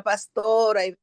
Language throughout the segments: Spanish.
pastora y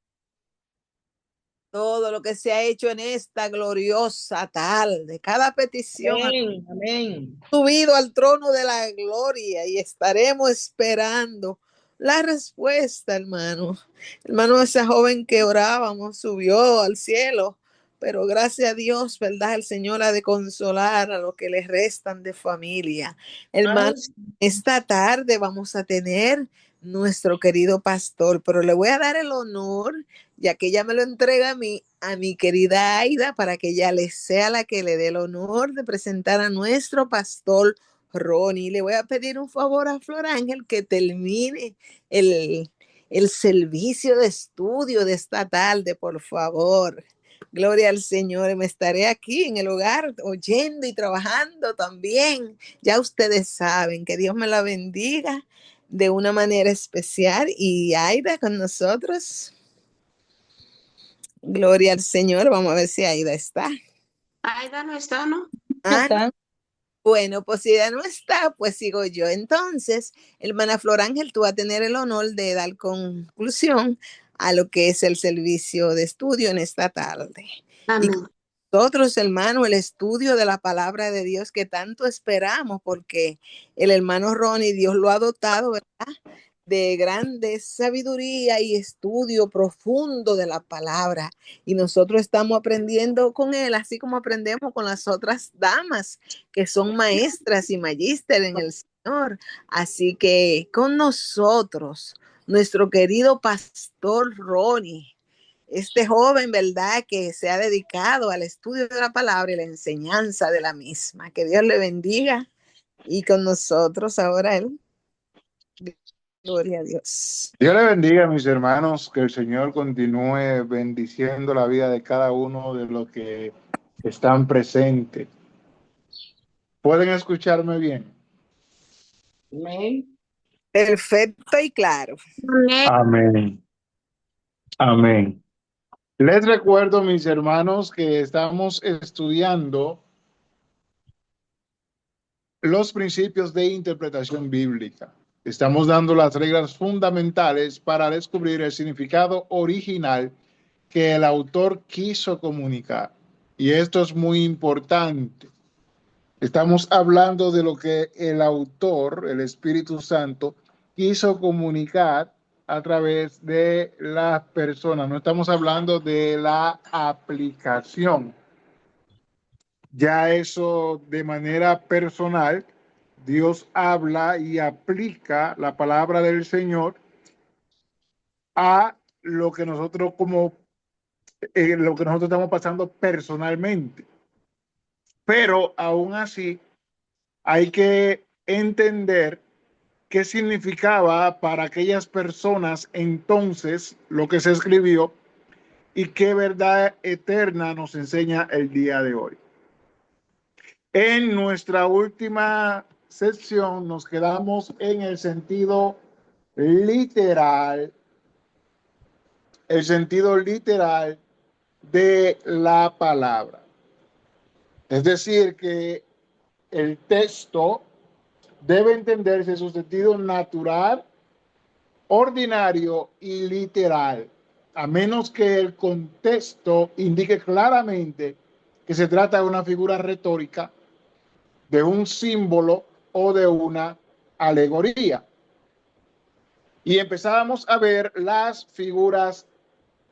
todo lo que se ha hecho en esta gloriosa tarde. Cada petición ha Amén, amén. subido al trono de la gloria y estaremos esperando la respuesta, hermano. Hermano, esa joven que orábamos subió al cielo, pero gracias a Dios, ¿verdad? El Señor ha de consolar a los que les restan de familia. Hermano, Ay, sí. esta tarde vamos a tener nuestro querido pastor, pero le voy a dar el honor, ya que ella me lo entrega a mi querida Aida, para que ella le sea la que le dé el honor de presentar a nuestro pastor Ronnie. Le voy a pedir un favor a Flor Ángel que termine el, el servicio de estudio de esta tarde, por favor. Gloria al Señor. Me estaré aquí en el hogar oyendo y trabajando también. Ya ustedes saben, que Dios me la bendiga de una manera especial. Y Aida con nosotros. Gloria al Señor. Vamos a ver si Aida está. Aida no está, ¿no? Ah, no. Bueno, pues si ella no está, pues sigo yo. Entonces, hermana Flor Ángel, tú vas a tener el honor de dar conclusión a lo que es el servicio de estudio en esta tarde. Y Amén. nosotros, hermano, el estudio de la palabra de Dios que tanto esperamos, porque el hermano Ronnie, Dios lo ha dotado, ¿verdad?, de grande sabiduría y estudio profundo de la palabra. Y nosotros estamos aprendiendo con él, así como aprendemos con las otras damas que son maestras y magíster en el Señor. Así que con nosotros, nuestro querido pastor Ronnie, este joven, ¿verdad?, que se ha dedicado al estudio de la palabra y la enseñanza de la misma. Que Dios le bendiga. Y con nosotros ahora él. Gloria a Dios. Dios le bendiga, mis hermanos, que el Señor continúe bendiciendo la vida de cada uno de los que están presentes. ¿Pueden escucharme bien? Amén. Perfecto y claro. Amén. Amén. Amén. Les recuerdo, mis hermanos, que estamos estudiando los principios de interpretación bíblica. Estamos dando las reglas fundamentales para descubrir el significado original que el autor quiso comunicar. Y esto es muy importante. Estamos hablando de lo que el autor, el Espíritu Santo, quiso comunicar a través de las personas. No estamos hablando de la aplicación. Ya eso de manera personal, Dios habla y aplica la palabra del Señor a lo que nosotros lo que nosotros estamos pasando personalmente. Pero aún así hay que entender qué significaba para aquellas personas entonces lo que se escribió y qué verdad eterna nos enseña el día de hoy. En nuestra última sección nos quedamos en el sentido literal de la palabra. Es decir, que el texto debe entenderse en su sentido natural, ordinario y literal, a menos que el contexto indique claramente que se trata de una figura retórica, de un símbolo o de una alegoría. Y empezábamos a ver las figuras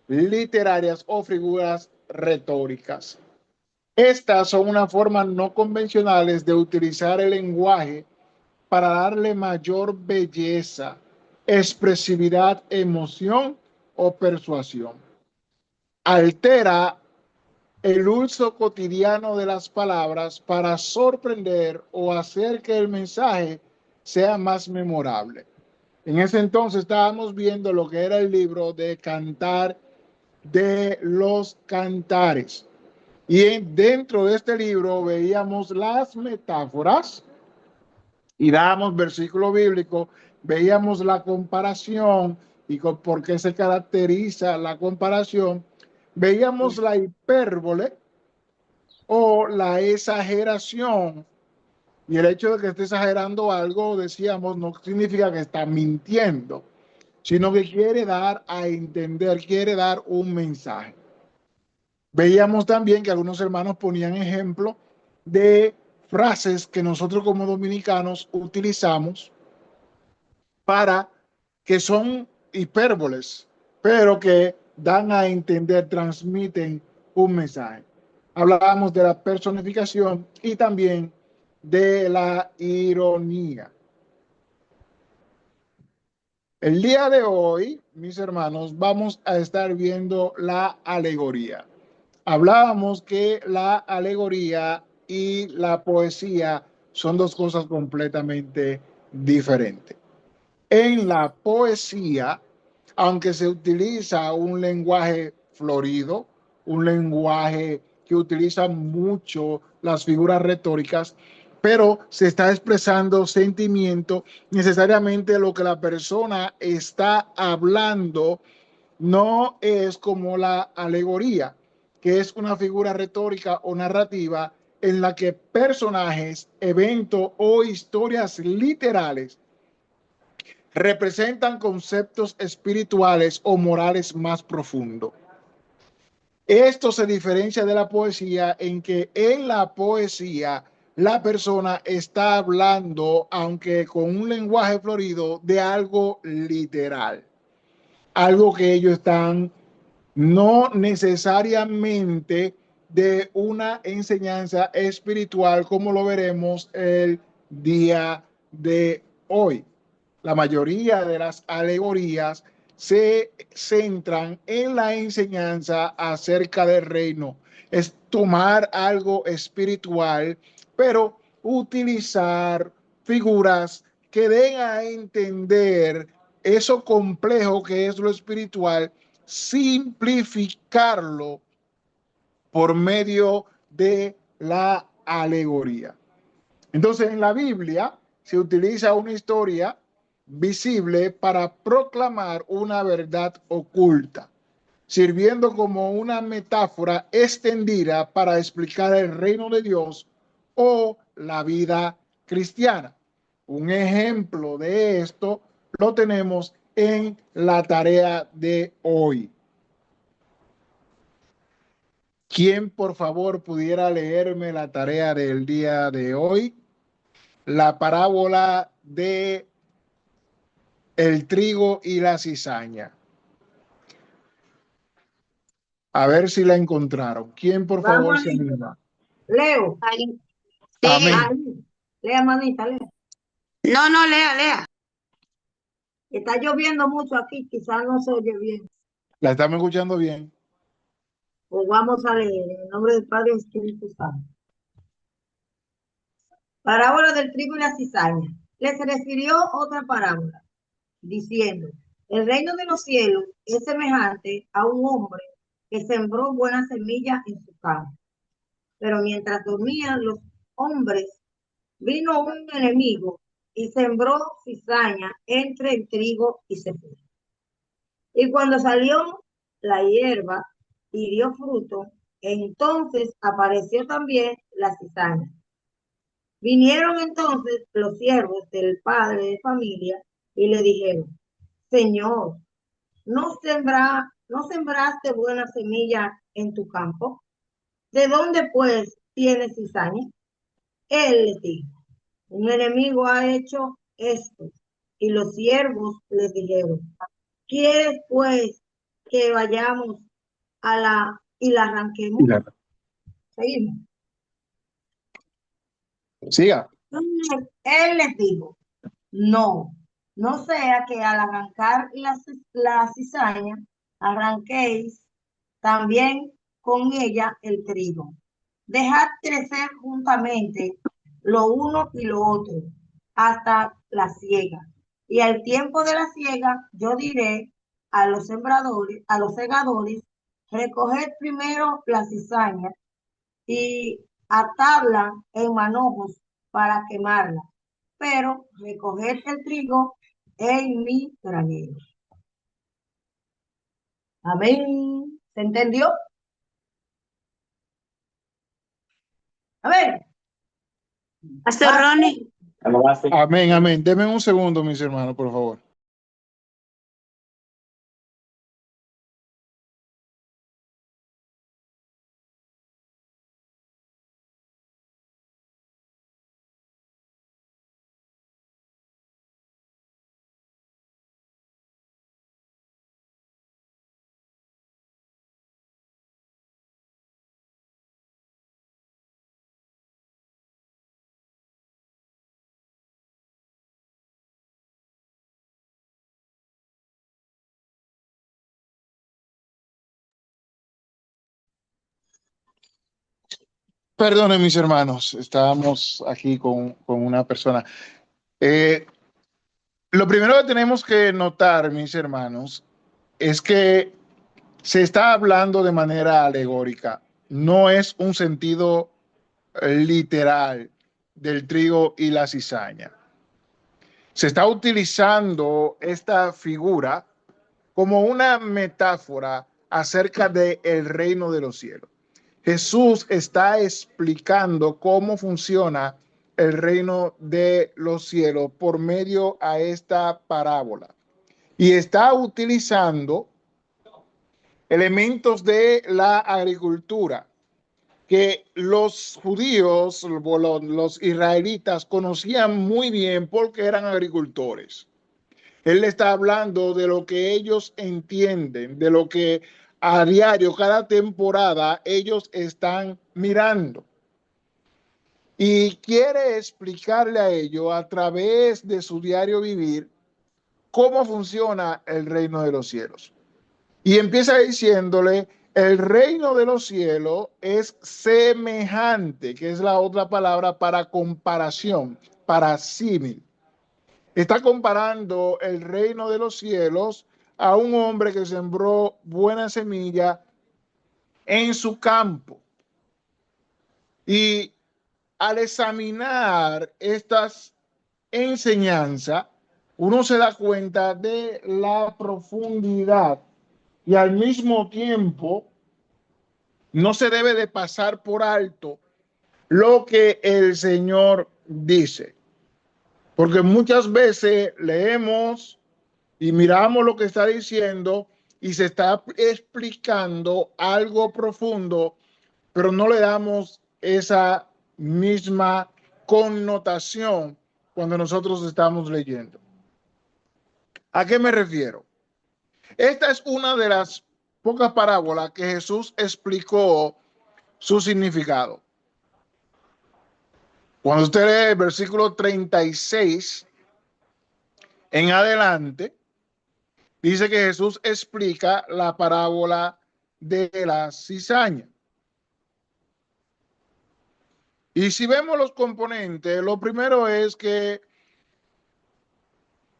literarias o figuras retóricas. Estas son una forma no convencionales de utilizar el lenguaje para darle mayor belleza, expresividad, emoción o persuasión. Altera el uso cotidiano de las palabras para sorprender o hacer que el mensaje sea más memorable. En ese entonces estábamos viendo lo que era el libro de Cantar de los Cantares. Y dentro de este libro veíamos las metáforas y dábamos versículo bíblico, veíamos la comparación y por qué se caracteriza la comparación, veíamos la hipérbole o la exageración. Y el hecho de que esté exagerando algo, decíamos, no significa que está mintiendo. sino que quiere dar a entender, quiere dar un mensaje. Veíamos también que algunos hermanos ponían ejemplo de frases que nosotros como dominicanos utilizamos para que son hipérboles, pero que dan a entender, transmiten un mensaje. Hablábamos de la personificación y también de la ironía. El día de hoy, mis hermanos, vamos a estar viendo la alegoría. Hablábamos que la alegoría y la poesía son dos cosas completamente diferentes. En la poesía, aunque se utiliza un lenguaje florido, un lenguaje que utiliza mucho las figuras retóricas, pero se está expresando sentimiento, necesariamente lo que la persona está hablando no es como la alegoría, que es una figura retórica o narrativa en la que personajes, eventos o historias literales representan conceptos espirituales o morales más profundos. Esto se diferencia de la poesía en que en la poesía la persona está hablando, aunque con un lenguaje florido, de algo literal, algo que ellos están no necesariamente de una enseñanza espiritual, como lo veremos el día de hoy. La mayoría de las alegorías se centran en la enseñanza acerca del reino. Es tomar algo espiritual, pero utilizar figuras que den a entender eso complejo que es lo espiritual, simplificarlo por medio de la alegoría. Entonces, en la Biblia se utiliza una historia visible para proclamar una verdad oculta, sirviendo como una metáfora extendida para explicar el reino de Dios o la vida cristiana. Un ejemplo de esto lo tenemos en la tarea de hoy. ¿Quién, por favor, pudiera leerme la tarea del día de hoy? La parábola de el trigo y la cizaña. A ver si la encontraron. ¿Quién, por favor, Vamos, se anima? Leo. Ahí. Amén. Sigue. Ahí. Lea, manita, lea. No, no, lea, lea. Está lloviendo mucho aquí, quizás no se oye bien. ¿La estamos escuchando bien? Pues vamos a leer en el nombre del Padre y del Espíritu Santo. Parábola del trigo y la cizaña. Les refirió otra parábola, diciendo, el reino de los cielos es semejante a un hombre que sembró buena semilla en su campo. Pero mientras dormían los hombres, vino un enemigo y sembró cizaña entre el trigo y se fue. Y cuando salió la hierba y dio fruto, entonces apareció también la cizaña. Vinieron entonces los siervos del padre de familia y le dijeron, Señor, ¿no sembraste buena semilla en tu campo? ¿De dónde pues tienes cizaña? Él les dijo, un enemigo ha hecho esto. Y los siervos les dijeron, ¿quieres pues que vayamos y la arranquemos? Seguimos. Siga. Él les dijo, no, no sea que al arrancar la cizaña, arranquéis también con ella el trigo. Dejad crecer juntamente lo uno y lo otro hasta la siega. Y al tiempo de la siega, yo diré a los sembradores, a los segadores, recoged primero la cizaña y atadla en manojos para quemarla, pero recoged el trigo en mi granero. Amén. ¿Se entendió? A ver. Pastor Ronnie. Amén, amén. Deme un segundo, mis hermanos, por favor. Perdonen, mis hermanos, estábamos aquí con una persona. Lo primero que tenemos que notar, mis hermanos, es que se está hablando de manera alegórica. No es un sentido literal del trigo y la cizaña. Se está utilizando esta figura como una metáfora acerca del reino de los cielos. Jesús está explicando cómo funciona el reino de los cielos por medio a esta parábola. Y está utilizando elementos de la agricultura que los judíos, los israelitas conocían muy bien porque eran agricultores. Él está hablando de lo que ellos entienden, de lo que a diario, cada temporada, ellos están mirando. Y quiere explicarle a ellos a través de su diario vivir cómo funciona el reino de los cielos. Y empieza diciéndole, el reino de los cielos es semejante, que es la otra palabra para comparación, para símil. Está comparando el reino de los cielos a un hombre que sembró buena semilla en su campo. Y al examinar estas enseñanzas, uno se da cuenta de la profundidad y al mismo tiempo no se debe de pasar por alto lo que el Señor dice. Porque muchas veces leemos y miramos lo que está diciendo y se está explicando algo profundo, pero no le damos esa misma connotación cuando nosotros estamos leyendo. ¿A qué me refiero? Esta es una de las pocas parábolas que Jesús explicó su significado. Cuando usted lee el versículo 36 en adelante, dice que Jesús explica la parábola de la cizaña. Y si vemos los componentes, lo primero es que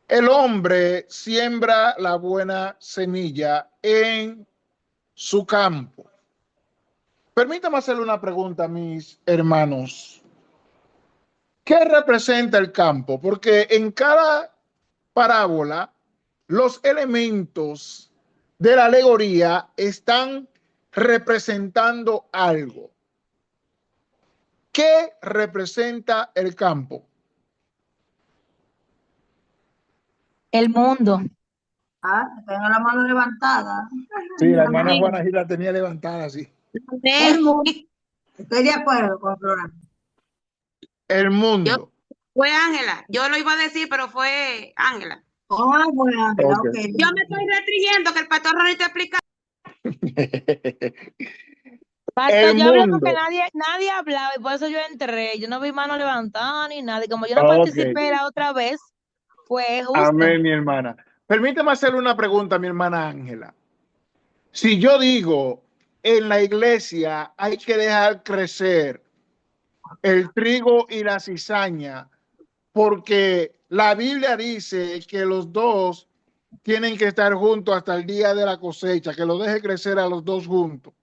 el hombre siembra la buena semilla en su campo. Permítame hacerle una pregunta a mis hermanos. ¿Qué representa el campo? Porque en cada parábola los elementos de la alegoría están representando algo. ¿Qué representa el campo? El mundo. Tengo la mano levantada. Sí, la hermana Juana sí la tenía levantada así. El mundo. Estoy de acuerdo con Flora. El mundo. Fue Ángela. Yo lo iba a decir, pero fue Ángela. Bueno, Okay. Yo me estoy restringiendo que el pastor Ronnie te explica. Pastor, El yo hablé mundo. porque nadie hablaba y por eso yo entré. Yo no vi mano levantada ni nada. Y como yo no Ok. participé la otra vez, fue justo. Amén, mi hermana. Permíteme hacerle una pregunta a mi hermana Ángela. Si yo digo, en la iglesia hay que dejar crecer el trigo y la cizaña, porque la Biblia dice que los dos tienen que estar juntos hasta el día de la cosecha, que lo deje crecer a los dos juntos.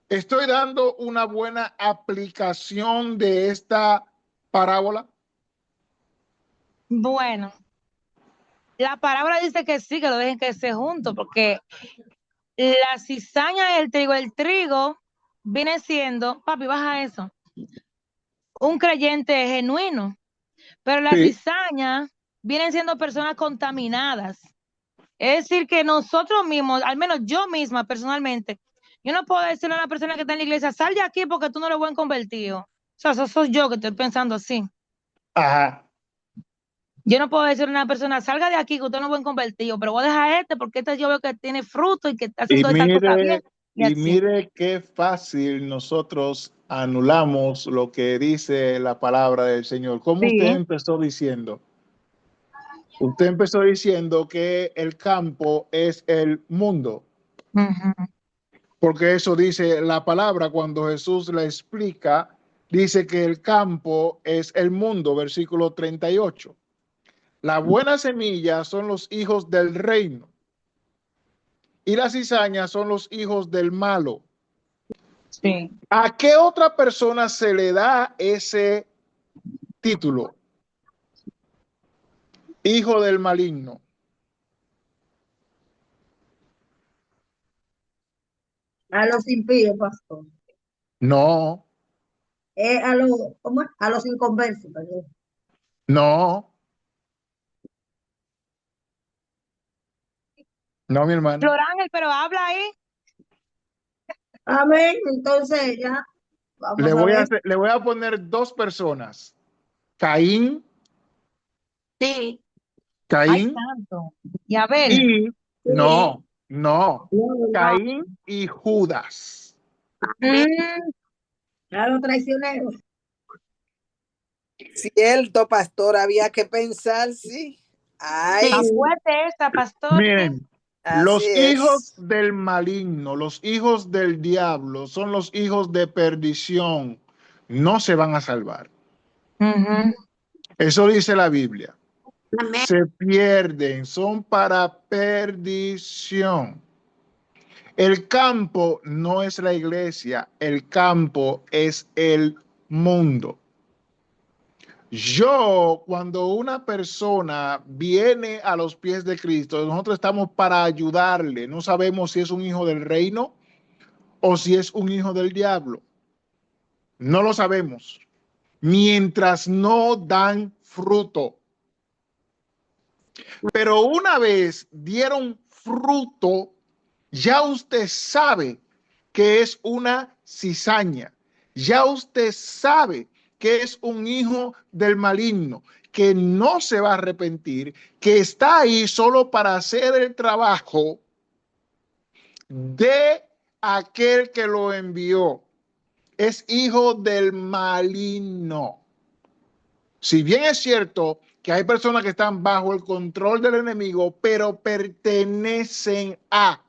¿Estoy dando una buena aplicación de esta parábola? Bueno, la palabra dice que sí, que lo dejen crecer juntos, porque la cizaña y el trigo viene siendo, papi, baja eso, un creyente genuino, pero la Sí. cizaña vienen siendo personas contaminadas. Es decir, que nosotros mismos, al menos yo misma personalmente, yo no puedo decirle a una persona que está en la iglesia, sal de aquí porque tú no eres buen convertido. O sea, eso soy yo que estoy pensando así. Ajá. Yo no puedo decirle a una persona, salga de aquí que usted no es buen convertido, pero voy a dejar porque yo veo que tiene fruto y que está haciendo esta cosa bien. Y mire qué fácil nosotros anulamos lo que dice la palabra del Señor. ¿Cómo Sí. usted empezó diciendo? Usted empezó diciendo que el campo es el mundo. Ujú. Porque eso dice la palabra cuando Jesús la explica, dice que el campo es el mundo, versículo 38. La buena semilla son los hijos del reino y las cizañas son los hijos del malo. Sí. ¿A qué otra persona se le da ese título? Hijo del maligno. A los impíos, pastor. No, ¿Cómo es? A los inconversos, perdón. no, no, mi hermano. Flor Ángel, pero habla ahí. Amén. Entonces ya vamos Le a ver. le voy a poner dos personas. Caín, Sí. Ay, Caín santo. Y Abel. y no, No, Caín y Judas. Mm, a los traicioneros. Cierto, pastor, había que pensar, sí. Ay, está Sí. fuerte esta, pastor. Miren, así los hijos es. del maligno, los hijos del diablo, son los hijos de perdición. No se van a salvar. Ujú. Eso dice la Biblia. Amén. Se pierden, son para perdición. El campo no es la iglesia, el campo es el mundo. Cuando una persona viene a los pies de Cristo, nosotros estamos para ayudarle. No sabemos si es un hijo del reino o si es un hijo del diablo. No lo sabemos. Mientras no dan fruto. Pero una vez dieron fruto, ya usted sabe que es una cizaña. Ya usted sabe que es un hijo del maligno, que no se va a arrepentir, que está ahí solo para hacer el trabajo de aquel que lo envió. Es hijo del maligno. Si bien es cierto que hay personas que están bajo el control del enemigo, pero pertenecen a.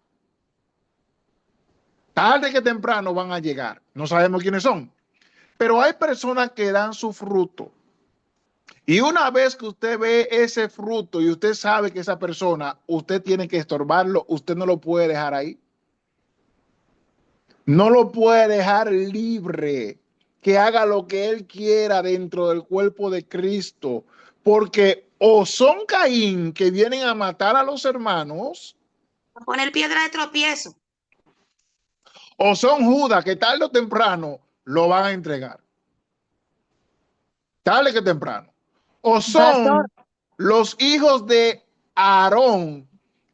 Tarde que temprano van a llegar. No sabemos quiénes son. Pero hay personas que dan su fruto. Y una vez que usted ve ese fruto y usted sabe que esa persona, usted tiene que estorbarlo, usted no lo puede dejar ahí. No lo puede dejar libre, que haga lo que él quiera dentro del cuerpo de Cristo. Porque o son Caín que vienen a matar a los hermanos, A poner piedra de tropiezo. o son Judas que tarde o temprano lo van a entregar. Tarde que temprano. O son Pastor, los hijos de Aarón,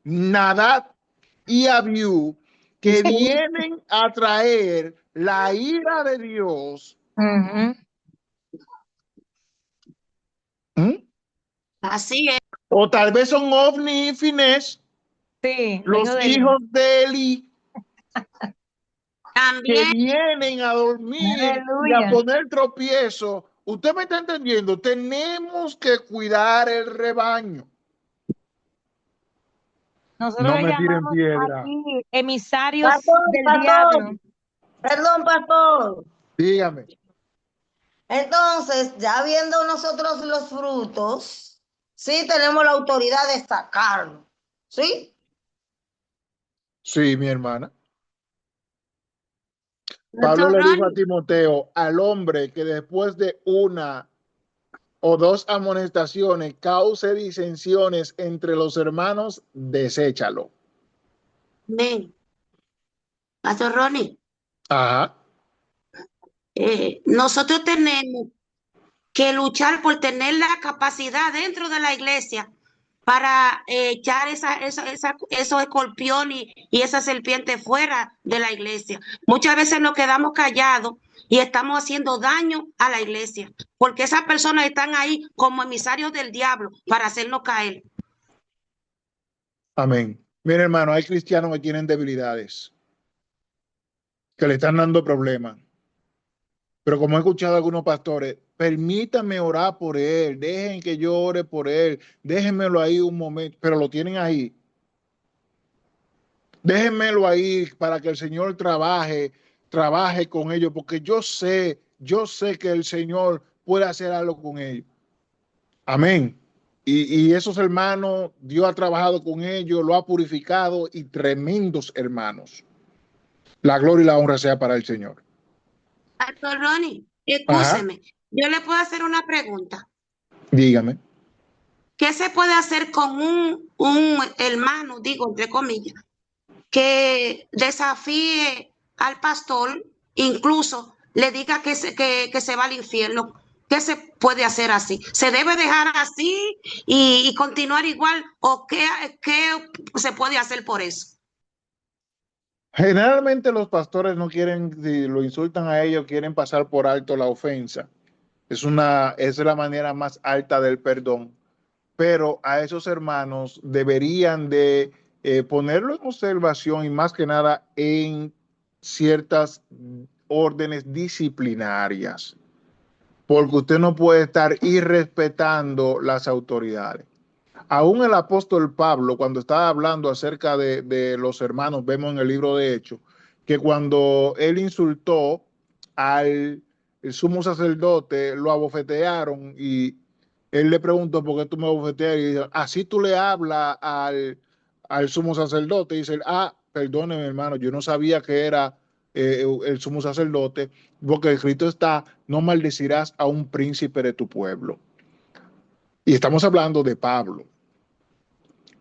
Nadab y Abiú, que vienen a traer la ira de Dios. ujú. ¿Mm? Así es. O tal vez son Ofni y Finés, Sí, los de hijos de Eli, que También. vienen a dormir y a Aleluya. poner tropiezo. Usted me está entendiendo. Tenemos que cuidar el rebaño. Nosotros No le me tiren llamamos piedra. aquí emisarios Pastor, del diablo. perdón, pastor. Dígame. Entonces, ya viendo nosotros los frutos, sí tenemos la autoridad de sacarlo. ¿Sí? Sí, mi hermana. Pablo Pastor le dijo a Ronnie, Timoteo, al hombre que después de una o dos amonestaciones cause disensiones entre los hermanos, deséchalo. amén. Pastor Ronnie, Ajá. nosotros tenemos que luchar por tener la capacidad dentro de la iglesia para echar esos escorpiones y esa serpiente fuera de la iglesia. Muchas veces nos quedamos callados y estamos haciendo daño a la iglesia, porque esas personas están ahí como emisarios del diablo para hacernos caer. Amén. Mira, hermano, hay cristianos que tienen debilidades, que le están dando problemas. Pero como he escuchado a algunos pastores, permítame orar por él, dejen que yo ore por él, déjenmelo ahí un momento, pero lo tienen ahí. Déjenmelo ahí para que el Señor trabaje con ellos, porque yo sé que el Señor puede hacer algo con ellos. Amén. Y esos hermanos, Dios ha trabajado con ellos, lo ha purificado, y tremendos hermanos. La gloria y la honra sea para el Señor. Pastor Ronnie, Ajá, escúcheme, yo le puedo hacer una pregunta. dígame. ¿Qué se puede hacer con un hermano, digo, entre comillas, que desafíe al pastor, incluso le diga que se va al infierno? ¿Qué se puede hacer así? ¿Se debe dejar así y continuar igual? ¿O qué se puede hacer por eso? Generalmente los pastores no quieren, si lo insultan a ellos, quieren pasar por alto la ofensa. Esa es la manera más alta del perdón. Pero a esos hermanos deberían de ponerlo en observación, y más que nada en ciertas órdenes disciplinarias, porque usted no puede estar irrespetando las autoridades. Aún el apóstol Pablo, cuando estaba hablando acerca de los hermanos, vemos en el libro de Hechos, que cuando él insultó al el sumo sacerdote, lo abofetearon, y él le preguntó: ¿por qué tú me abofeteas? Y dice: así tú le hablas al sumo sacerdote. Y dice: perdóneme, hermano, yo no sabía que era el sumo sacerdote, porque escrito está: no maldecirás a un príncipe de tu pueblo. Y estamos hablando de Pablo.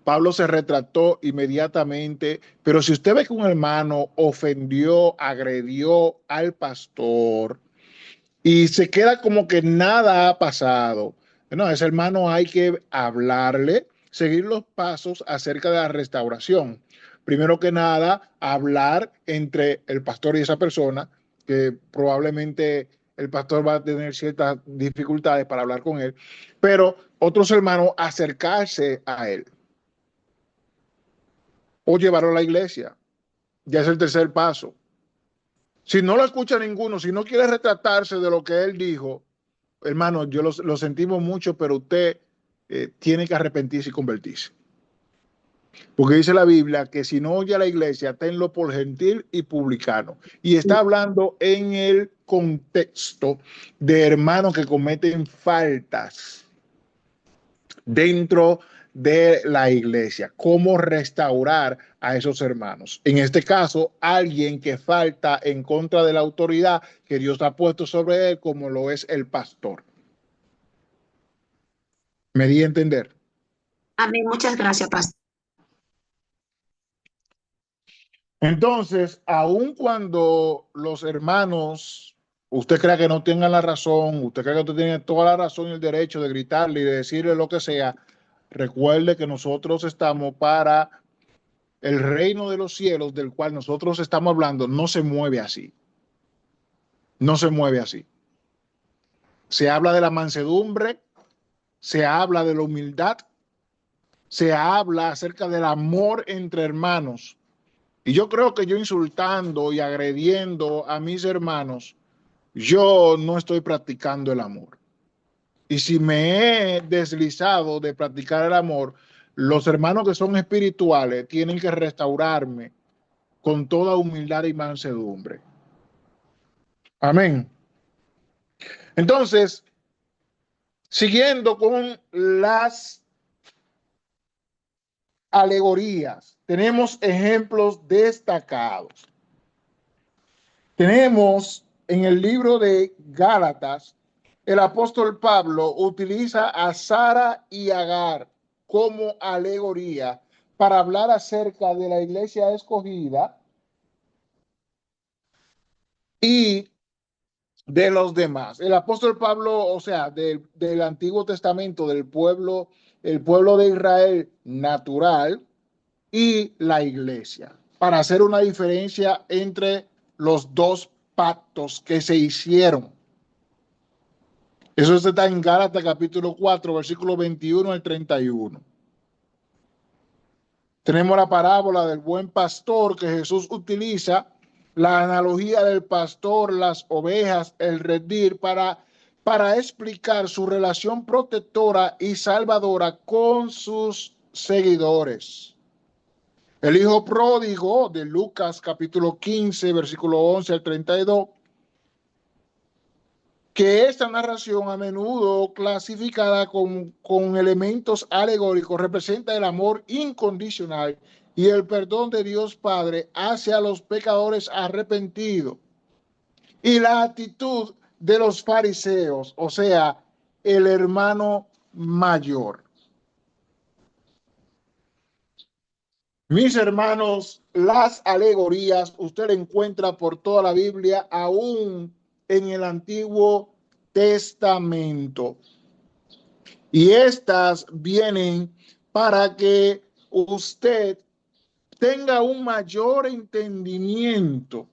Pablo se retrató inmediatamente, pero si usted ve que un hermano ofendió, agredió al pastor y se queda como que nada ha pasado, no, ese hermano hay que hablarle, seguir los pasos acerca de la restauración. Primero que nada, hablar entre el pastor y esa persona, que probablemente el pastor va a tener ciertas dificultades para hablar con él, pero otros hermanos acercarse a él o llevarlo a la iglesia. Ya es el tercer paso. Si no lo escucha ninguno, si no quiere retratarse de lo que él dijo, hermano, yo lo sentimos mucho, pero usted tiene que arrepentirse y convertirse. Porque dice la Biblia que si no oye a la iglesia, tenlo por gentil y publicano. Y está hablando en el contexto de hermanos que cometen faltas dentro de la iglesia, cómo restaurar a esos hermanos. En este caso, alguien que falta en contra de la autoridad que Dios ha puesto sobre él, como lo es el pastor. ¿Me di a entender? Amén, muchas gracias, pastor. Entonces, aun cuando los hermanos, usted crea que no tengan la razón, usted cree que usted tiene toda la razón y el derecho de gritarle y de decirle lo que sea, recuerde que nosotros estamos para el reino de los cielos, del cual nosotros estamos hablando. No se mueve así. No se mueve así. Se habla de la mansedumbre, se habla de la humildad, se habla acerca del amor entre hermanos. Y yo creo que yo insultando y agrediendo a mis hermanos, yo no estoy practicando el amor. Y si me he deslizado de practicar el amor, los hermanos que son espirituales tienen que restaurarme con toda humildad y mansedumbre. Amén. Entonces, siguiendo con las alegorías, tenemos ejemplos destacados. Tenemos en el libro de Gálatas, el apóstol Pablo utiliza a Sara y Agar como alegoría para hablar acerca de la iglesia escogida y de los demás. El apóstol Pablo, o sea, del Antiguo Testamento, del pueblo, el pueblo de Israel natural y la iglesia, para hacer una diferencia entre los dos pactos que se hicieron. Eso está en Gálatas capítulo 4, versículo 21 al 31. Tenemos la parábola del buen pastor, que Jesús utiliza la analogía del pastor, las ovejas, el redil, para explicar su relación protectora y salvadora con sus seguidores. El hijo pródigo de Lucas capítulo 15, versículo 11 al 32, que esta narración a menudo clasificada con elementos alegóricos representa el amor incondicional y el perdón de Dios Padre hacia los pecadores arrepentidos y la actitud de los fariseos, o sea, el hermano mayor. Mis hermanos, las alegorías usted la encuentra por toda la Biblia, aún en el Antiguo Testamento. Y estas vienen para que usted tenga un mayor entendimiento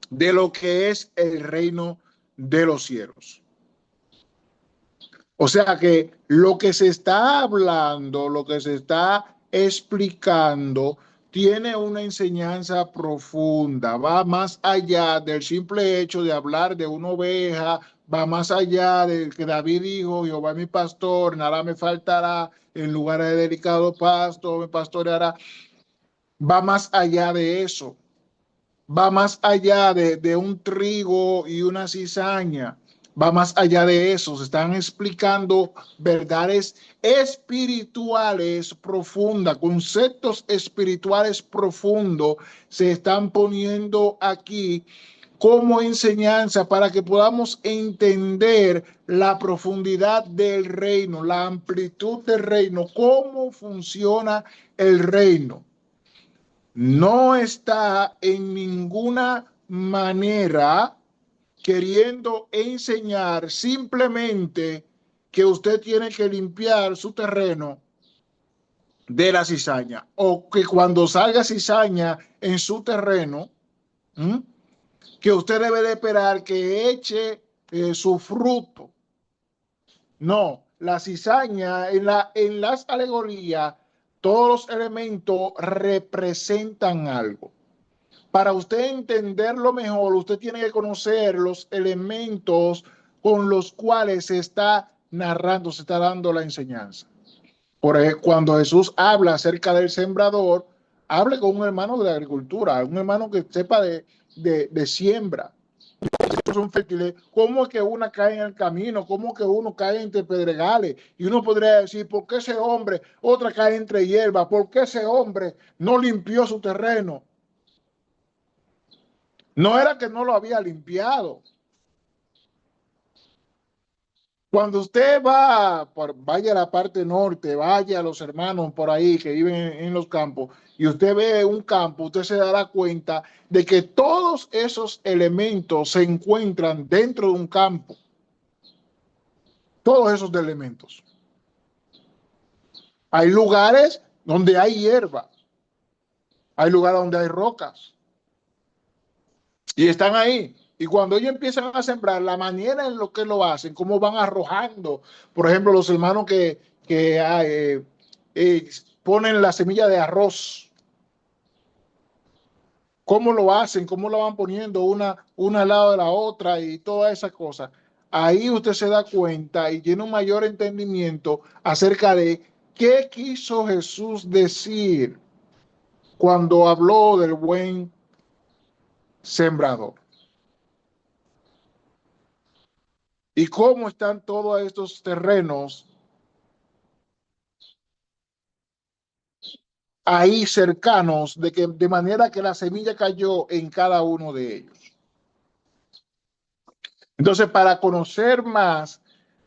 de lo que es el reino de los cielos. O sea que lo que se está hablando, lo que se está explicando, tiene una enseñanza profunda, va más allá del simple hecho de hablar de una oveja, va más allá de que David dijo, Jehová es mi pastor, nada me faltará, en lugares de delicado pasto me pastoreará. Va más allá de eso, va más allá de un trigo y una cizaña. Va más allá de eso, se están explicando verdades espirituales profundas, conceptos espirituales profundos se están poniendo aquí como enseñanza para que podamos entender la profundidad del reino, la amplitud del reino, cómo funciona el reino. No está en ninguna manera queriendo enseñar simplemente que usted tiene que limpiar su terreno de la cizaña, o que cuando salga cizaña en su terreno, que usted debe de esperar que eche su fruto. No, la cizaña en las alegorías, todos los elementos representan algo. Para usted entenderlo mejor, usted tiene que conocer los elementos con los cuales se está narrando, se está dando la enseñanza. Por ejemplo, cuando Jesús habla acerca del sembrador, hable con un hermano de agricultura, un hermano que sepa de siembra. Son fértiles. ¿Cómo es que una cae en el camino? ¿Cómo que uno cae entre pedregales? Y uno podría decir, ¿por qué ese hombre, otra cae entre hierba? ¿Por qué ese hombre no limpió su terreno? No era que no lo había limpiado. Cuando usted vaya a la parte norte, vaya a los hermanos por ahí que viven en los campos, y usted ve un campo, usted se dará cuenta de que todos esos elementos se encuentran dentro de un campo. Todos esos elementos. Hay lugares donde hay hierba. Hay lugares donde hay rocas. Y están ahí. Y cuando ellos empiezan a sembrar, la manera en lo que lo hacen, cómo van arrojando, por ejemplo, los hermanos que ponen la semilla de arroz, cómo lo hacen, cómo lo van poniendo una al lado de la otra y todas esas cosas. Ahí usted se da cuenta y tiene un mayor entendimiento acerca de qué quiso Jesús decir cuando habló del buen sembrador. ¿Y cómo están todos estos terrenos ahí cercanos, de manera que la semilla cayó en cada uno de ellos? Entonces, para conocer más,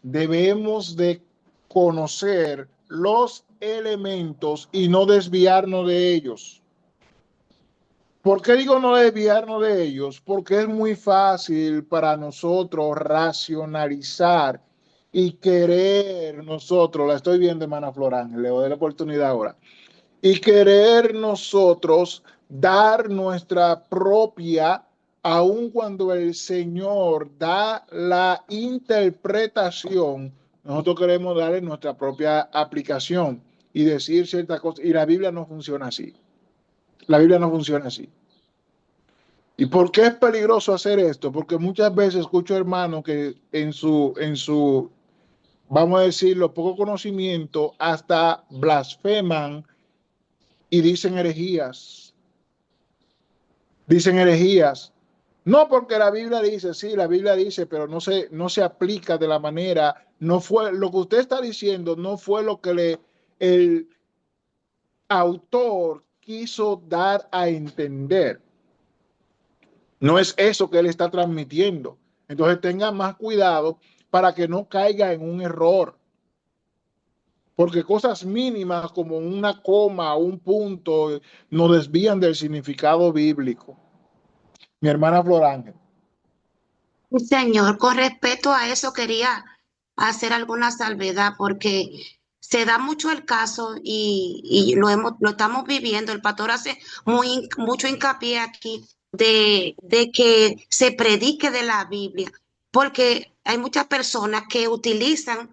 debemos de conocer los elementos y no desviarnos de ellos. ¿Por qué digo no desviarnos de ellos? Porque es muy fácil para nosotros racionalizar y querer nosotros, la estoy viendo, hermana Flor Ángel, le doy la oportunidad ahora, y querer nosotros dar nuestra propia, aun cuando el Señor da la interpretación, nosotros queremos darle nuestra propia aplicación y decir ciertas cosas, y la Biblia no funciona así. La Biblia no funciona así. ¿Y por qué es peligroso hacer esto? Porque muchas veces escucho hermanos que en su, vamos a decirlo, poco conocimiento, hasta blasfeman y dicen herejías. Dicen herejías. No porque la Biblia dice, sí, la Biblia dice, pero no se aplica de la manera, no fue lo que usted está diciendo, no fue lo que el autor quiso dar a entender. No es eso que él está transmitiendo. Entonces tenga más cuidado para que no caiga en un error. Porque cosas mínimas como una coma o un punto nos desvían del significado bíblico. Mi hermana Flor Ángel. Sí, señor, con respecto a eso quería hacer alguna salvedad porque se da mucho el caso y lo estamos viviendo. El pastor hace mucho hincapié aquí de que se predique de la Biblia, porque hay muchas personas que utilizan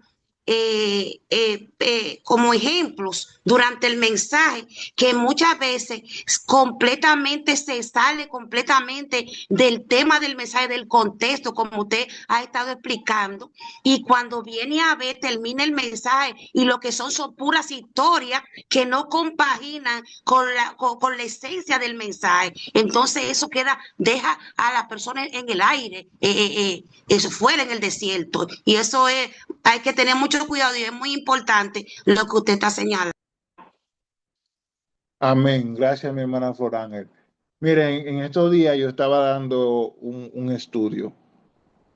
como ejemplos durante el mensaje que muchas veces completamente se sale completamente del tema del mensaje, del contexto, como usted ha estado explicando, y cuando viene a ver, termina el mensaje y lo que son puras historias que no compaginan con la esencia del mensaje. Entonces eso deja a la persona en el aire, eso fuera en el desierto, y eso hay que tener mucho cuidado y es muy importante lo que usted está señalando. Amén. Gracias, mi hermana Flor Ángel. Miren, en estos días yo estaba dando un estudio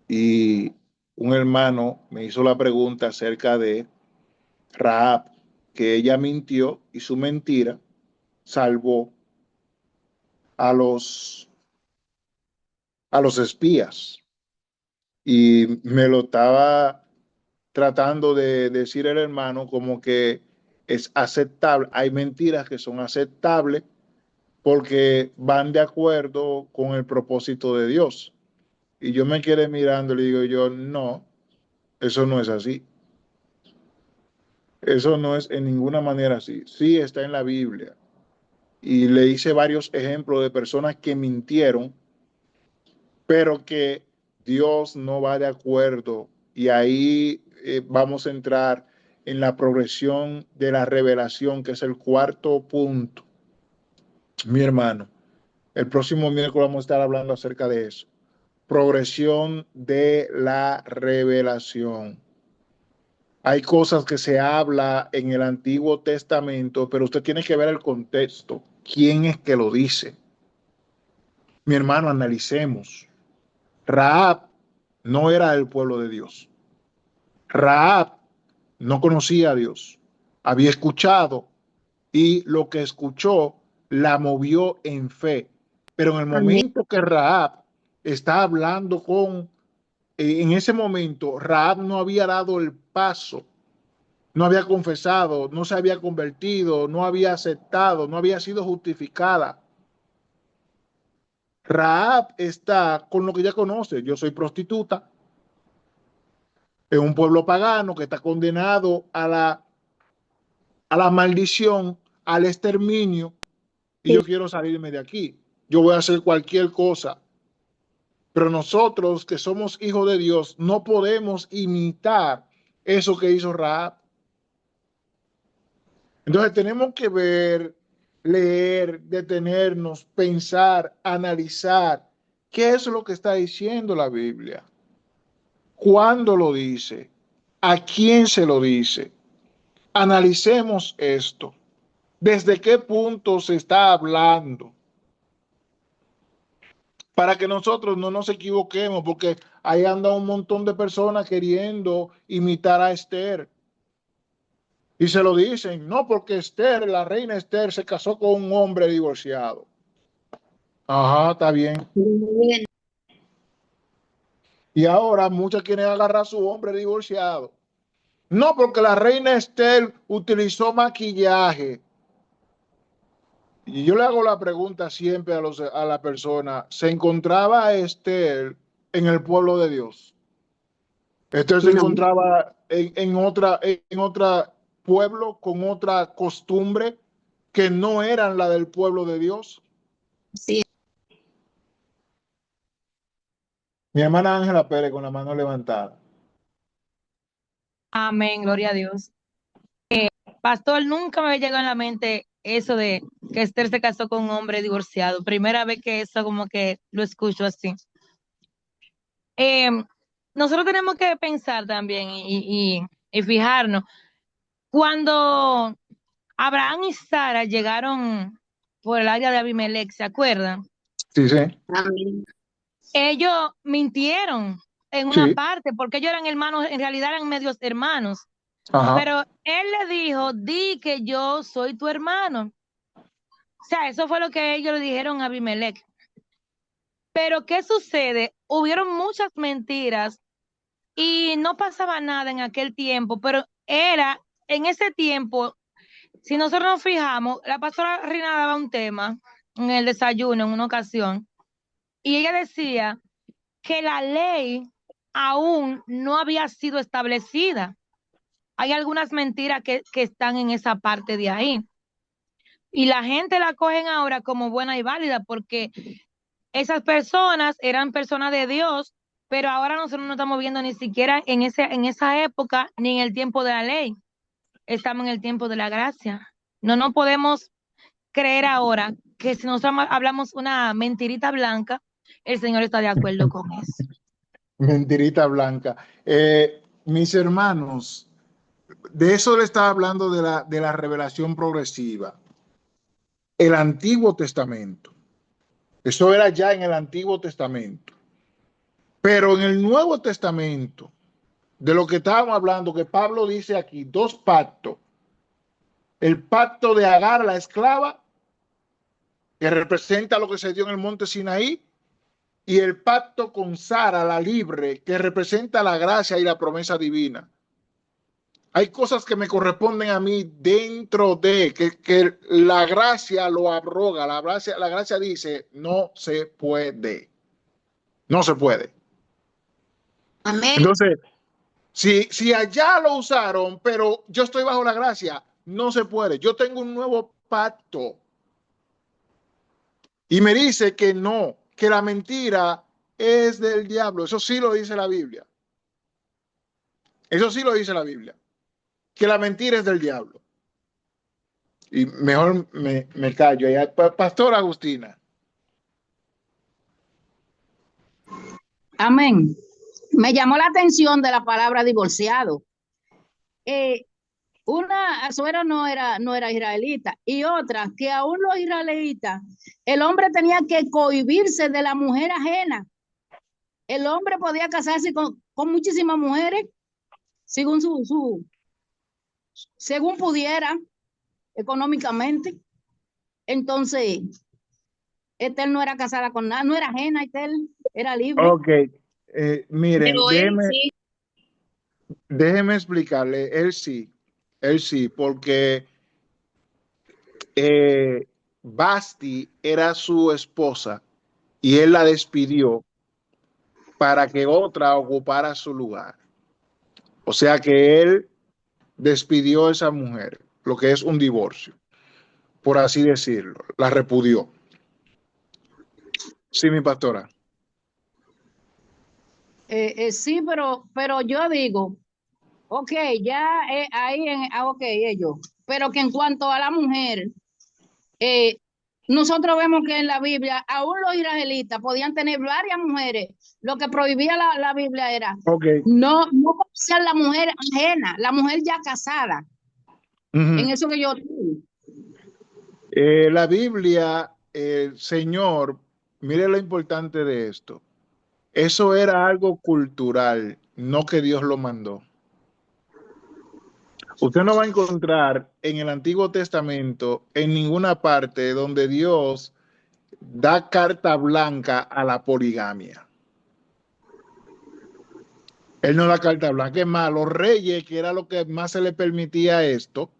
y un hermano me hizo la pregunta acerca de Rahab, que ella mintió y su mentira salvó a los espías. Y me lo estaba tratando de decir el hermano como que es aceptable. Hay mentiras que son aceptables porque van de acuerdo con el propósito de Dios. Y yo me quedé mirando y le digo yo, no, eso no es así. Eso no es en ninguna manera así. Sí está en la Biblia. Y le hice varios ejemplos de personas que mintieron, pero que Dios no va de acuerdo. Y ahí vamos a entrar en la progresión de la revelación, que es el cuarto punto. Mi hermano, el próximo miércoles vamos a estar hablando acerca de eso. Progresión de la revelación. Hay cosas que se habla en el Antiguo Testamento, pero usted tiene que ver el contexto. ¿Quién es que lo dice? Mi hermano, analicemos. Rahab no era del pueblo de Dios. Rahab no conocía a Dios. Había escuchado y lo que escuchó la movió en fe. Pero en el Amén. momento que Rahab está hablando en ese momento, Rahab no había dado el paso, no había confesado, no se había convertido, no había aceptado, no había sido justificada. Rahab está con lo que ya conoce. Yo soy prostituta. Es un pueblo pagano que está condenado a la maldición, al exterminio, y yo quiero salirme de aquí. Yo voy a hacer cualquier cosa. Pero nosotros que somos hijos de Dios no podemos imitar eso que hizo Rahab. Entonces tenemos que ver, leer, detenernos, pensar, analizar qué es lo que está diciendo la Biblia, cuándo lo dice, a quién se lo dice. Analicemos esto. ¿Desde qué punto se está hablando? Para que nosotros no nos equivoquemos, porque ahí anda un montón de personas queriendo imitar a Esther. Y se lo dicen, no, porque Esther, la reina Esther, se casó con un hombre divorciado. Ajá, está bien. Y ahora muchos quieren agarrar a su hombre divorciado. No, porque la reina Esther utilizó maquillaje. Y yo le hago la pregunta siempre a la persona, ¿se encontraba Esther en el pueblo de Dios? Esther se encontraba en otra pueblo con otra costumbre que no eran la del pueblo de Dios. Sí. Mi hermana Ángela Pérez con la mano levantada. Amén, gloria a Dios. Pastor, nunca me había llegado en la mente eso de que Esther se casó con un hombre divorciado. Primera vez que eso como que lo escucho así. Nosotros tenemos que pensar también y fijarnos. Cuando Abraham y Sara llegaron por el área de Abimelech, ¿se acuerdan? Sí, sí, Amén. Ellos mintieron en una sí. parte porque ellos eran hermanos, en realidad eran medios hermanos. Ajá. Pero él le dijo, di que yo soy tu hermano. O sea, eso fue lo que ellos le dijeron a Abimelech. Pero ¿qué sucede? Hubieron muchas mentiras y no pasaba nada en aquel tiempo, pero era en ese tiempo, si nosotros nos fijamos, la pastora Rina daba un tema en el desayuno en una ocasión y ella decía que la ley aún no había sido establecida. Hay algunas mentiras que están en esa parte de ahí. Y la gente la cogen ahora como buena y válida porque esas personas eran personas de Dios, pero ahora nosotros no estamos viendo ni siquiera en esa época ni en el tiempo de la ley. Estamos en el tiempo de la gracia. No nos podemos creer ahora que si nosotros hablamos una mentirita blanca, el Señor está de acuerdo con eso. Mentirita blanca. Mis hermanos, de eso le estaba hablando de la revelación progresiva. El Antiguo Testamento. Eso era ya en el Antiguo Testamento. Pero en el Nuevo Testamento, de lo que estábamos hablando, que Pablo dice aquí, dos pactos. El pacto de Agar, la esclava, que representa lo que se dio en el monte Sinaí, y el pacto con Sara, la libre, que representa la gracia y la promesa divina. Hay cosas que me corresponden a mí dentro de que la gracia lo abroga. La gracia dice, no se puede. No se puede. Amén. Entonces, si allá lo usaron, pero yo estoy bajo la gracia, no se puede. Yo tengo un nuevo pacto. Y me dice que no, que la mentira es del diablo. Eso sí lo dice la Biblia. Eso sí lo dice la Biblia. Que la mentira es del diablo. Y mejor me callo. Pastor Agustina. Amén. Me llamó la atención de la palabra divorciado. Una suegra no era israelita y otra que aún los israelitas, el hombre tenía que cohibirse de la mujer ajena. El hombre podía casarse con muchísimas mujeres según según pudiera económicamente. Entonces, Estel no era casada con nada, no era ajena, Estel era libre. Ok. Miren, Pero él sí. déjeme explicarle. Él sí, porque Basti era su esposa y él la despidió para que otra ocupara su lugar. O sea que él despidió a esa mujer, lo que es un divorcio, por así decirlo, la repudió. Sí, mi pastora. Sí, pero yo digo, ok, ya ahí ok, ellos, pero que en cuanto a la mujer, nosotros vemos que en la Biblia, aún los israelitas podían tener varias mujeres. Lo que prohibía la Biblia era Okay. no ser la mujer ajena, la mujer ya casada. En eso que yo la Biblia, Señor, mire lo importante de esto. Eso era algo cultural, no que Dios lo mandó. Usted no va a encontrar en el Antiguo Testamento, en ninguna parte, donde Dios da carta blanca a la poligamia. Él no da carta blanca. Es más, los reyes, que era lo que más se le permitía esto,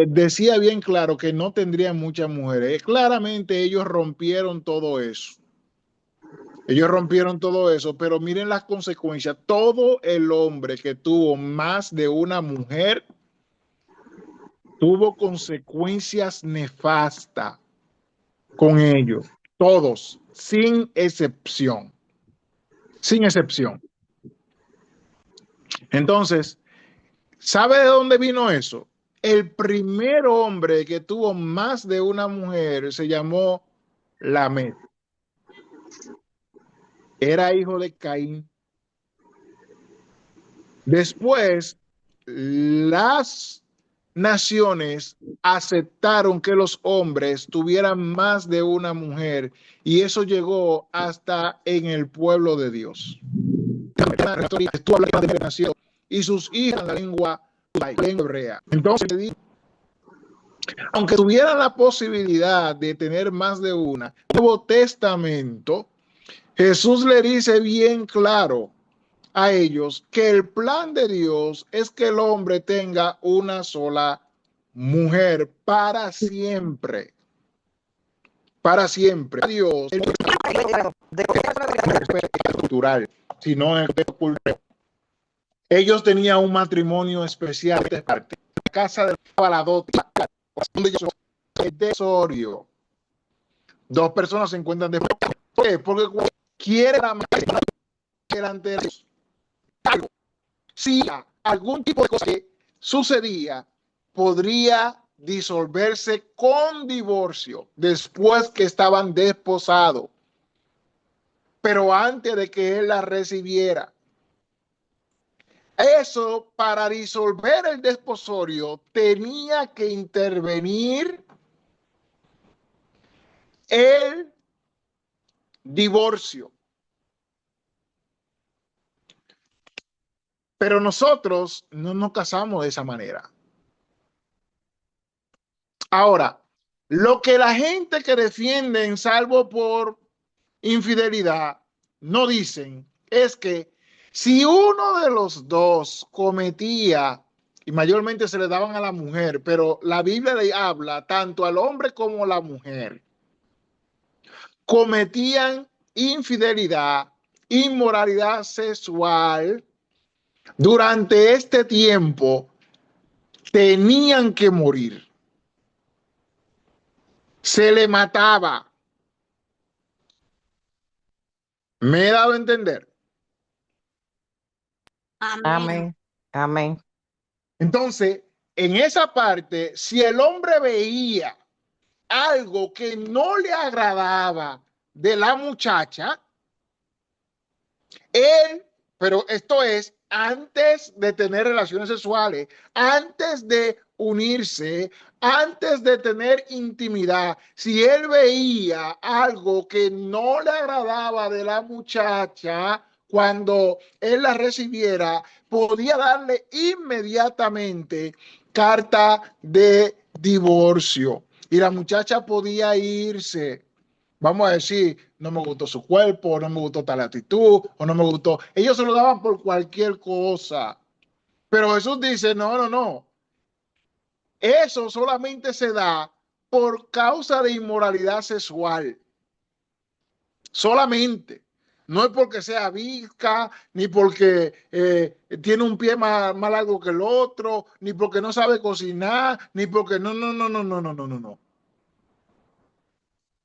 decía bien claro que no tendrían muchas mujeres. Claramente ellos rompieron todo eso. Ellos rompieron todo eso, pero miren las consecuencias. Todo el hombre que tuvo más de una mujer tuvo consecuencias nefastas con ellos. Todos, sin excepción. Sin excepción. Entonces, ¿sabe de dónde vino eso? el primer hombre que tuvo más de una mujer se llamó Lamec. Era hijo de Caín. Después, las naciones aceptaron que los hombres tuvieran más de una mujer y eso llegó hasta en el pueblo de Dios. Estuvo hablando de nación y sus hijas en la lengua hebrea. Entonces, aunque tuvieran la posibilidad de tener más de una, en el Nuevo Testamento, Jesús le dice bien claro a ellos que el plan de Dios es que el hombre tenga una sola mujer para siempre. Para siempre. Dios cultural, sino en el cultural. Ellos tenían un matrimonio especial de parte. La casa de Baladot, el tesorio. Dos personas se encuentran de ¿por qué? Porque quiere la madre delante de ellos. Si algún tipo de cosa que sucedía, podría disolverse con divorcio después que estaban desposados, pero antes de que él la recibiera. Eso, para disolver el desposorio, tenía que intervenir el divorcio. Pero nosotros no nos casamos de esa manera. Ahora, lo que la gente que defienden, salvo por infidelidad, no dicen es que si uno de los dos cometía, y mayormente se le daban a la mujer, pero la Biblia le habla tanto al hombre como a la mujer, cometían infidelidad, inmoralidad sexual, durante este tiempo tenían que morir. Se le mataba. ¿Me he dado a entender? Amén. Amén. Entonces, en esa parte, si el hombre veía algo que no le agradaba de la muchacha, pero esto es antes de tener relaciones sexuales, antes de unirse, antes de tener intimidad, si él veía algo que no le agradaba de la muchacha, cuando él la recibiera, podía darle inmediatamente carta de divorcio y la muchacha podía irse. Vamos a decir, no me gustó su cuerpo, no me gustó tal actitud, o no me gustó. Ellos se lo daban por cualquier cosa. Pero Jesús dice, no. Eso solamente se da por causa de inmoralidad sexual. Solamente. No es porque sea visca, ni porque tiene un pie más largo que el otro, ni porque no sabe cocinar, ni porque no.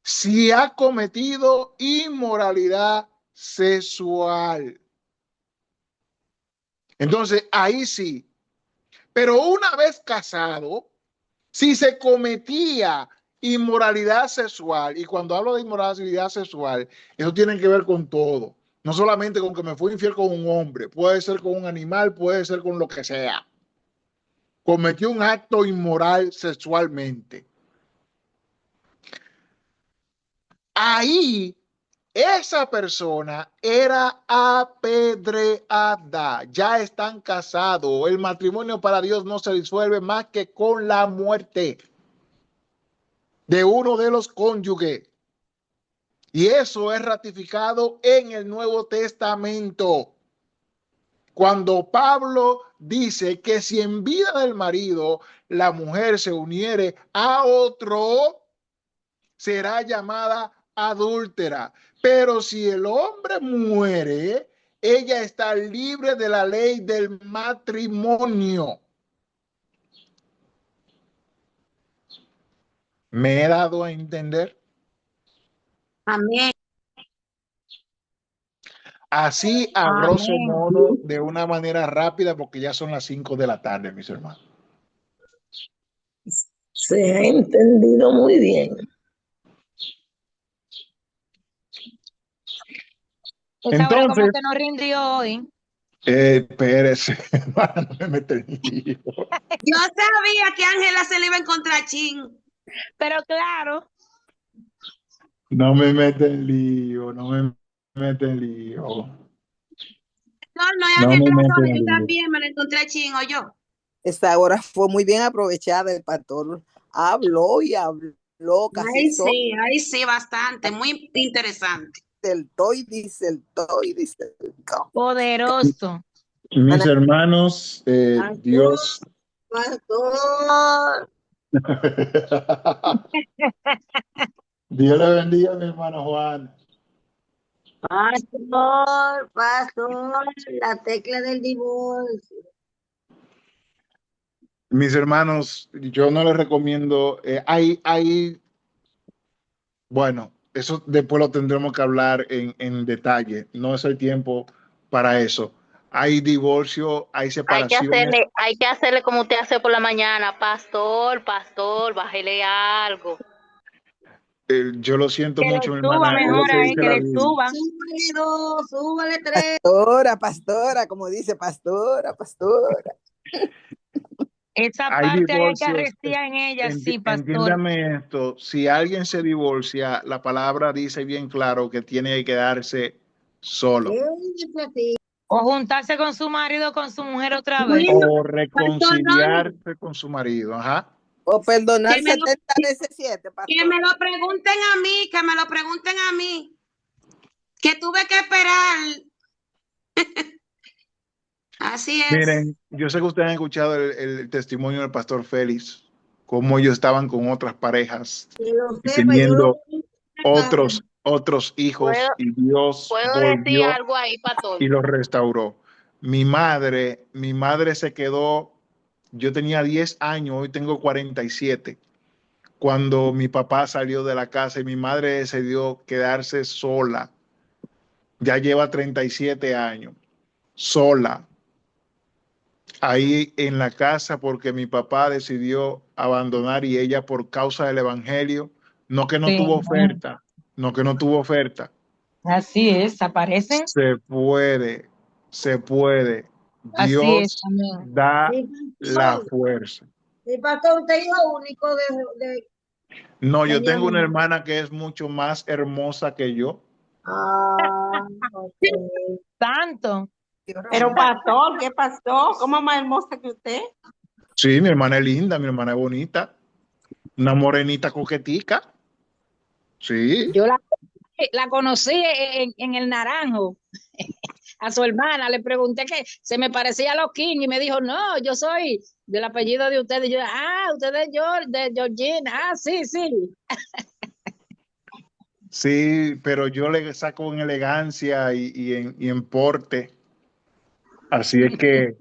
Si ha cometido inmoralidad sexual. Entonces, ahí sí. Pero una vez casado, si se cometía inmoralidad sexual, y cuando hablo de inmoralidad sexual, eso tiene que ver con todo. No solamente con que me fui infiel con un hombre, puede ser con un animal, puede ser con lo que sea. Cometió un acto inmoral sexualmente. Ahí esa persona era apedreada. Ya están casados. El matrimonio para Dios no se disuelve más que con la muerte de uno de los cónyuges. Y eso es ratificado en el Nuevo Testamento. Cuando Pablo dice que si en vida del marido la mujer se uniere a otro, será llamada adúltera. Pero si el hombre muere, ella está libre de la ley del matrimonio. ¿Me he dado a entender? Amén. Así, a grosso modo, de una manera rápida, porque ya son las 5 de la tarde, mis hermanos. Se ha entendido muy bien. Esa hora como Entonces, que no rindió hoy. espérese, hermano, no me mete en lío. Yo sabía que Ángela se le iba a encontrar chin. Pero claro, No me mete en lío, no me mete en lío. No, y No me Ángela mete sola, en yo lío. también me la encontré chin, o yo. Esta hora fue muy bien aprovechada. El pastor habló y habló casi Ay, sí, bastante, muy interesante. disertó y disertó. poderoso. Mis hermanos, Dios. Pastor, Dios le bendiga a mi hermano Juan. pastor, la tecla del divorcio. Mis hermanos, yo no les recomiendo, bueno, eso después lo tendremos que hablar en detalle, no es el tiempo para eso. Hay divorcio, hay separaciones. Hay que hacerle como usted hace por la mañana, pastor, bájele algo. Yo lo siento Que le mucho, mi suba hermana, es lo mejor que ahí, dice que la le Biblia. suba. Súbale 2, súbale 3. Pastora, como dice, pastora. Esa Hay parte ahí hay que divorcios, arreciar en ella, sí, pastor. entiéndame esto, si alguien se divorcia, la palabra dice bien claro que tiene que quedarse solo O juntarse con su marido o con su mujer otra vez. Bueno, o Pastor Ronnie, reconciliarse con su marido. Ajá. O perdonar que me, lo, 70 veces 7, que pastor. me lo pregunten a mí, que me lo pregunten a mí. Que tuve que esperar. Así es. Miren, yo sé que ustedes han escuchado el testimonio del pastor Félix, cómo ellos estaban con otras parejas Que lo y sepa, yo lo teniendo vi en la casa. otros hijos, y Dios ¿Puedo decir volvió algo ahí, pastor? y los restauró. Mi madre se quedó, yo tenía 10 años, hoy tengo 47, cuando mi papá salió de la casa y mi madre decidió quedarse sola. Ya lleva 37 años, sola, ahí en la casa porque mi papá decidió abandonar y ella por causa del evangelio, no que no Sí, tuvo oferta, no que no tuvo oferta. así es, aparecen. Se puede. Así es, Dios amén. da Sí, la pastor. fuerza. Sí, pastor, usted es hijo único de No, yo doña tengo una Mía. hermana que es mucho más hermosa que yo. Ah, ok. Tanto. Pero pastor, ¿qué pasó? ¿Cómo más hermosa que usted? Sí, mi hermana es linda, mi hermana es bonita, una morenita coquetica. Sí, Yo la conocí en el Naranjo, a su hermana, le pregunté que se me parecía a los King y me dijo, no, yo soy del apellido de ustedes. Y yo, usted es de Georgina, sí. sí, pero yo le saco en elegancia y en porte. Así es que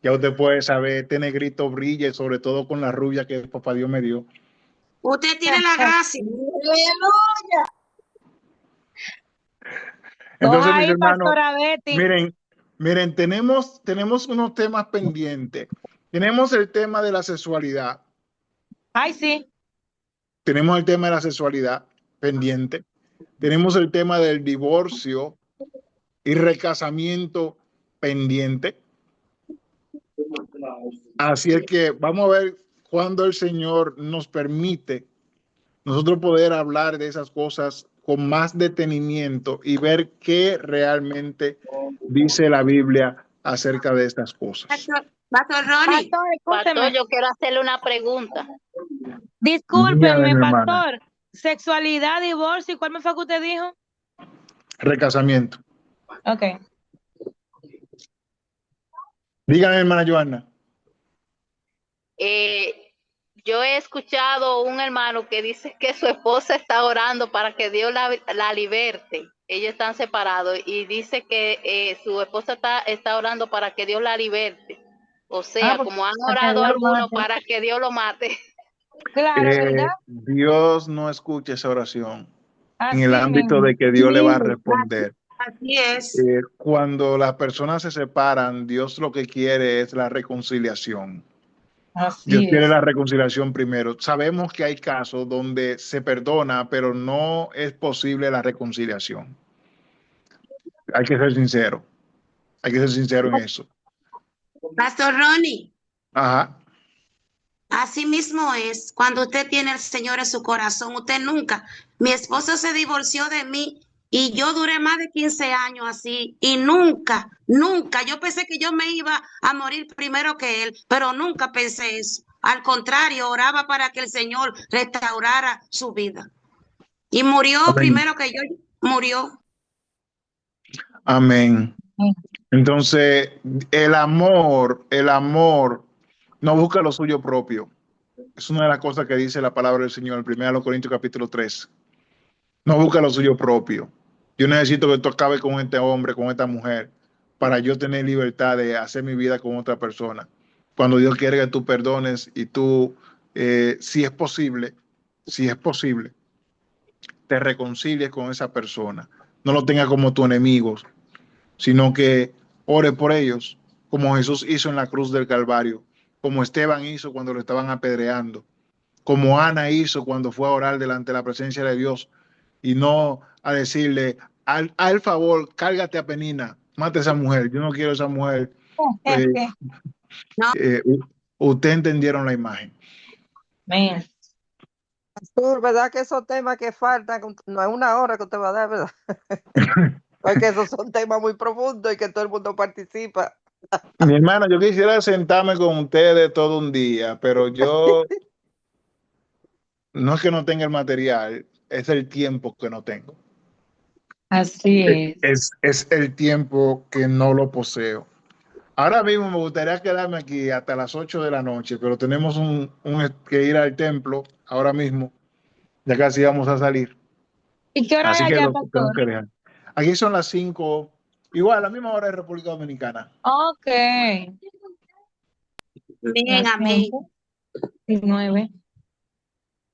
ya usted puede saber, este negrito brilla, sobre todo con la rubia que papá Dios me dio. Usted tiene la gracia. Aleluya. Entonces, Coja mis ahí, hermanos, pastora Betty. miren, tenemos unos temas pendientes. Tenemos el tema de la sexualidad, Ay, sí. tenemos el tema de la sexualidad pendiente, tenemos el tema del divorcio y recasamiento pendiente. Así es que vamos a ver cuándo el Señor nos permite nosotros poder hablar de esas cosas con más detenimiento y ver qué realmente dice la Biblia acerca de estas cosas. Pastor Ronnie, Pastor, Pastor, escúcheme. yo quiero hacerle una pregunta. Dígame, Discúlpeme, mi hermana. pastor. Sexualidad, divorcio, ¿y cuál me fue que usted dijo? Recasamiento. Ok. Dígame, hermana Joana. Yo he escuchado un hermano que dice que su esposa está orando para que Dios la liberte. Ellos están separados y dice que su esposa está orando para que Dios la liberte. O sea, Pues, como han para que orado Dios lo algunos mate. para que Dios lo mate. Claro, ¿verdad? Dios no escucha esa oración en el Así ámbito mismo. de que Dios le va a responder. así es. Cuando las personas se separan, Dios lo que quiere es la reconciliación. Dios Así quiere es. la reconciliación primero. Sabemos que hay casos donde se perdona, pero no es posible la reconciliación. Hay que ser sincero. Hay que ser sincero en eso. Pastor Ronnie, Ajá. así mismo es. Cuando usted tiene al Señor en su corazón, usted nunca. Mi esposo se divorció de mí y yo duré más de 15 años así y nunca, nunca. Yo pensé que yo me iba a morir primero que él, pero nunca pensé eso. Al contrario, oraba para que el Señor restaurara su vida. Y murió Amén. primero que yo, murió. Amén. Entonces, el amor no busca lo suyo propio. Es una de las cosas que dice la palabra del Señor en 1 Corintios capítulo 3. No busca lo suyo propio. Yo necesito que tú acabes con este hombre, con esta mujer, para yo tener libertad de hacer mi vida con otra persona. Cuando Dios quiere que tú perdones y tú, si es posible, te reconcilies con esa persona. No lo tengas como tu enemigo, sino que ore por ellos, como Jesús hizo en la cruz del Calvario, como Esteban hizo cuando lo estaban apedreando, como Ana hizo cuando fue a orar delante de la presencia de Dios y no a decirle, al favor, cárgate a Penina, mate a esa mujer, yo no quiero esa mujer. Eh, No, Ustedes entendieron la imagen. Amén. Pastor, ¿verdad que esos temas que faltan, no es una hora que usted va a dar, ¿verdad? Porque esos son temas muy profundos y que todo el mundo participa. Mi hermano, yo quisiera sentarme con ustedes todo un día, pero yo no es que no tenga el material, es el tiempo que no tengo. Así es. Es el tiempo que no lo poseo. Ahora mismo me gustaría quedarme aquí hasta las 8 de la noche, pero tenemos que ir al templo ahora mismo, ya casi vamos a salir. ¿Y qué hora Así es que allá, lo tengo pastor? que dejar. Aquí son las 5, igual a la misma hora de República Dominicana. Ok. bien, Las amén. 11:19.